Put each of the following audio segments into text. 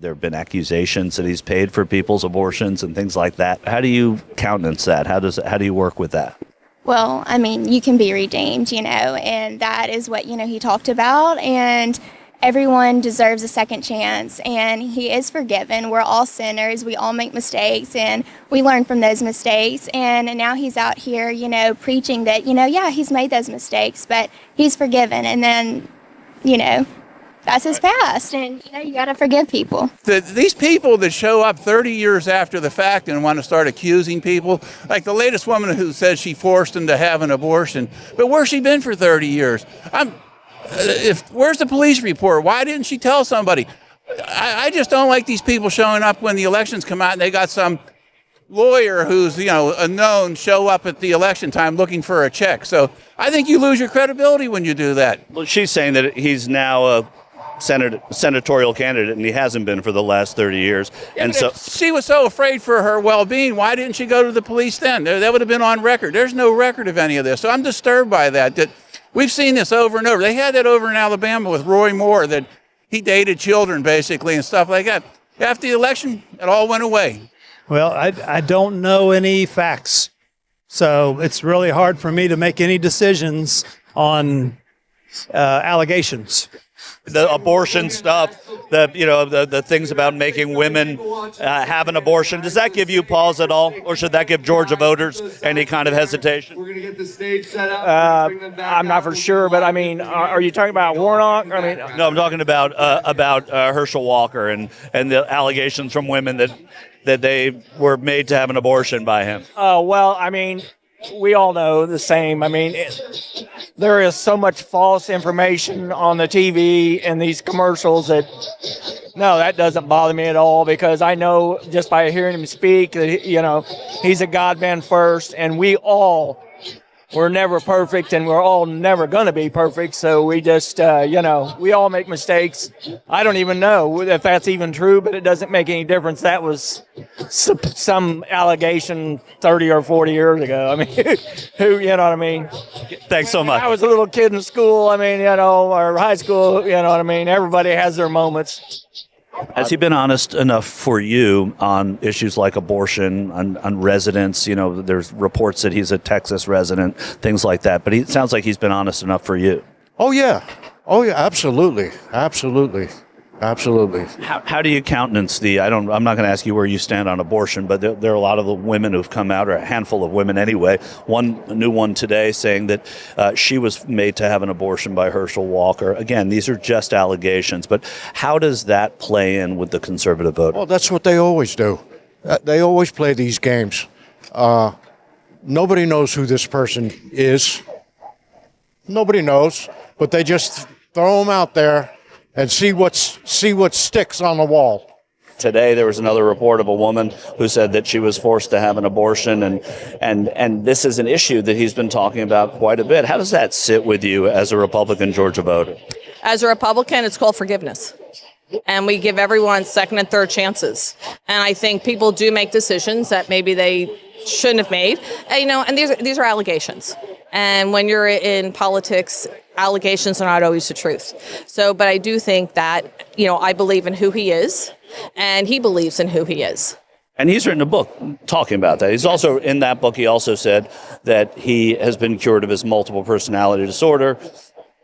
There have been accusations that he's paid for people's abortions and things like that. How do you countenance that? How do you work with that? Well, I mean, you can be redeemed, and that is what, he talked about. And everyone deserves a second chance, and he is forgiven. We're all sinners. We all make mistakes, and we learn from those mistakes. And now he's out here, preaching that, yeah, he's made those mistakes, but he's forgiven. And then, that's his past, and you got to forgive people. These people that show up 30 years after the fact and want to start accusing people, like the latest woman who says she forced him to have an abortion, but where's she been for 30 years? Where's the police report? Why didn't she tell somebody? I just don't like these people showing up when the elections come out and they got some lawyer who's, unknown show up at the election time looking for a check. So I think you lose your credibility when you do that. Well, she's saying that he's now a senatorial candidate, and he hasn't been for the last 30 years. Yeah, and so if she was so afraid for her well-being, why didn't she go to the police then? That would have been on record. There's no record of any of this. So I'm disturbed by that we've seen this over and over. They had that over in Alabama with Roy Moore, that he dated children basically and stuff like that. After the election, it all went away. Well, I don't know any facts, so it's really hard for me to make any decisions on allegations. the abortion stuff, the things about making women have an abortion, does that give you pause at all, or should that give Georgia voters any kind of hesitation? We're going to get the stage set up. I'm not for sure, but I mean, are you talking about Warnock? I mean, no, I'm talking about Herschel Walker and the allegations from women that they were made to have an abortion by him. Oh, well, I mean, we all know the same. I mean, there is so much false information on the TV and these commercials that, no, that doesn't bother me at all, because I know just by hearing him speak that, he's a God man first, and we're never perfect, and we're all never going to be perfect. So we just, we all make mistakes. I don't even know if that's even true, but it doesn't make any difference. That was some allegation 30 or 40 years ago. I mean, who, you know what I mean? Thanks so much. I was a little kid in school, or high school, you know what I mean? Everybody has their moments. Has he been honest enough for you on issues like abortion, on residents? There's reports that he's a Texas resident, things like that. But it sounds like he's been honest enough for you. Oh, yeah. Absolutely. How do you countenance I'm not going to ask you where you stand on abortion, but there are a lot of the women who've come out, or a handful of women anyway. A new one today saying that she was made to have an abortion by Herschel Walker. Again, these are just allegations, but how does that play in with the conservative vote? Well, that's what they always do. They always play these games. Nobody knows who this person is. Nobody knows, but they just throw them out there and see what sticks on the wall. Today, there was another report of a woman who said that she was forced to have an abortion, and this is an issue that he's been talking about quite a bit. How does that sit with you as a Republican Georgia voter? As a Republican, it's called forgiveness. And we give everyone second and third chances. And I think people do make decisions that maybe they shouldn't have made. And these are allegations. And when you're in politics, allegations are not always the truth. But I do think that, I believe in who he is, and he believes in who he is. And he's written a book talking about that. He's also, in that book, he also said that he has been cured of his multiple personality disorder.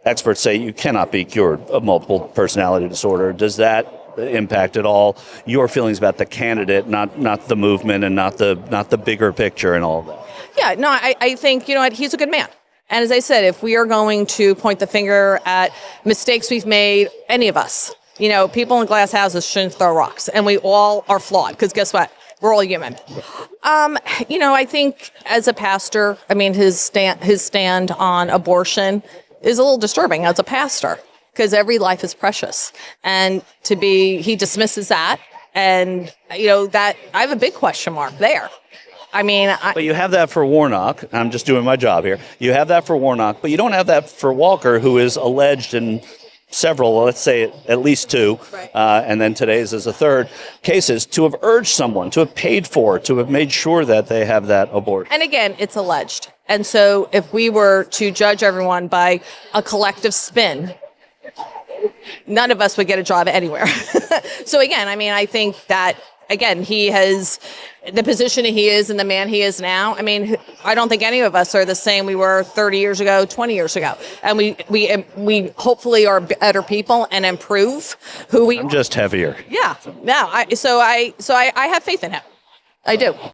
Experts say you cannot be cured of multiple personality disorder. Does that impact at all your feelings about the candidate, not the movement, and not the bigger picture and all of that? Yeah, no, I think, he's a good man. And as I said, if we are going to point the finger at mistakes we've made, any of us, people in glass houses shouldn't throw rocks. And we all are flawed, because guess what? We're all human. I think as a pastor, his stand on abortion is a little disturbing as a pastor, because every life is precious. And he dismisses that. And, that I have a big question mark there. But you have that for Warnock. I'm just doing my job here. You have that for Warnock, but you don't have that for Walker, who is alleged in several, let's say at least two, right. And then today's is a third, cases to have urged someone, to have paid for, to have made sure that they have that abortion. And again, it's alleged. And so if we were to judge everyone by a collective spin, none of us would get a job anywhere. So again, I mean, I think that, again, he has the position he is and the man he is now. I mean, I don't think any of us are the same we were 30 years ago, 20 years ago. And we hopefully are better people and improve who we I'm are. just heavier. Yeah. No, I have faith in him. I do.